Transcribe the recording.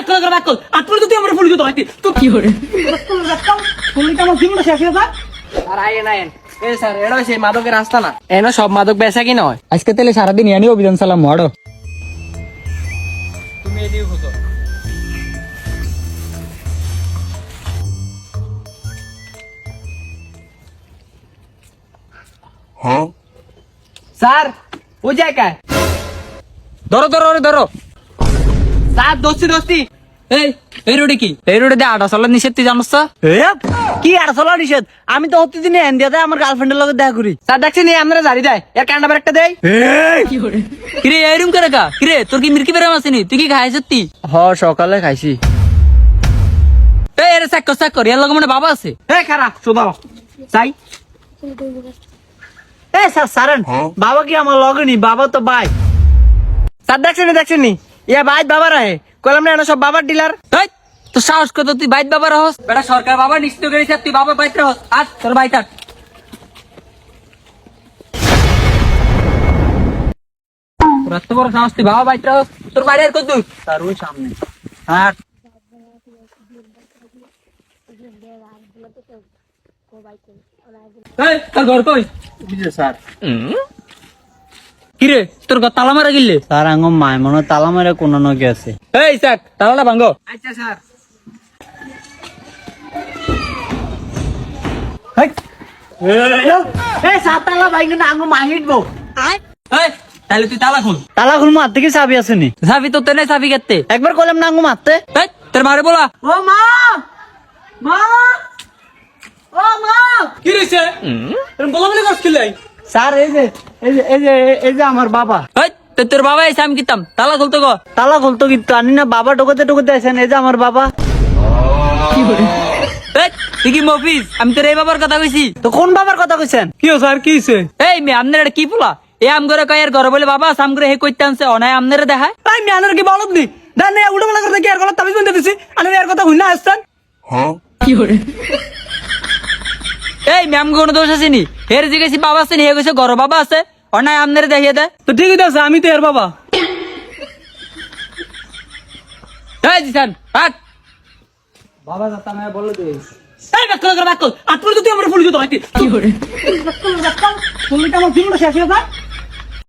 বাক্কল আর তুই তুই আমার পুলিশ ধরাইতি তো কি করে পুলিশ আমার জীবনটা শেষ হয়ে যায় আর আইন আইন এ স্যার এটা সেই মাদকের রাস্তা না এনো সব মাদক বেচা কি নয় আজকে তাহলে সারাদিন ইয়ানি অভিযান চালাম মড়ো তুমি এদিকে খুঁজো স্যার ও জায়গায় ধরো ধরো ওরে ধরো স্যার দোস্তি এই রোডে কি এই রোডে দিয়ে আটা চলার নিষেধ তুই জানোস তো? কি আর চলা নিষেধ আমি তো প্রতিদিন ইন্ডিয়াতে আমার গার্লফ্রেন্ডের লগে দেখা করি স্যার দেখছি নি আমরা জারি দেয় এর কান্ডাবার একটা দেয় কিরে এরম করে কা কিরে তোর কি মির্কি বেরাম আসেনি তুই কি খাইছ তুই হ সকালে খাইছি এই এর চেক কর এর লগে মানে বাবা আছে এই খারা শোধাও চাই এ স্যার সারেন বাবা কি আমার লগে নি বাবা তো ভাই স্যার দেখছেন নি ইয়া ভাই বাবা রাহে কইলাম না এনো সব বাবার ডিলার এই তো সাহস কত তুই বাইত বাবার হস বেটা সরকার বাবা নিশ্চিত করেছে তুই বাবা বাইত হস আজ তোর বাইত আট তোর এত বড় সাহস তুই বাবা বাইত হস তোর বাড়ি আর কত দূর স্যার ওই সামনে আট এই তোর ঘর কই বুঝলে স্যার কিরে তোর ঘর তালা মারা গিললে স্যার আঙ্গ মায় মনে তালা মেরে কোন নগে আছে এই স্যার তালাটা ভাঙ্গো আচ্ছা স্যার এই সাত তালা বাইক না আঙ্গ মা হিটবো এই তাহলে তুই তালা খুল তালা খুলমু হাত থেকে চাবি আসেনি চাবি তো তেনে চাবি কেতে একবার কইলাম না আঙ্গ মারতে এই তোর মারে বলা ও মা মা ও মা কি রইছে তোর বলা বলে করছিস স্যার এই যে আমার বাবা এই তোর বাবা এসে আমি কিতাম তালা খুলতো গো তালা খুলতো কিন্তু আনি না বাবা ঢোকাতে আছেন এই যে আমার বাবা এই তুই কি মফিস আমি তোর এই বাবার কথা কইছি তো কোন বাবার কথা কইছেন কি স্যার কি হইছে এই মে আমনের এটা কি পোলা এ আম করে কয় এর ঘরে বলে বাবা আম করে হে কইতে আনছে অনায় আমনের দেখায় এই মিয়ানের কি বলদ নি দেন না উড়ো বলা করতে কি আর গলা তাবিজ বন্ধ দিছি আমি এর কথা হইনা আসছেন কি করে এই ম্যাম কোনো দোষ আছে নি হের জিজ্ঞেসি বাবা আছে নি হে কইছে ঘর বাবা আছে অনায় আমনের দেখিয়ে দেয় তো ঠিকই তো আছে আমি তো এর বাবা এই জিসান হাট বাবা যাতা না বলে দে এই বাক্কল আর তুই তুই আমার পুলিশ ধরাইতি কি করে পুলিশ আমার জীবনটা শেষ হয়ে যায়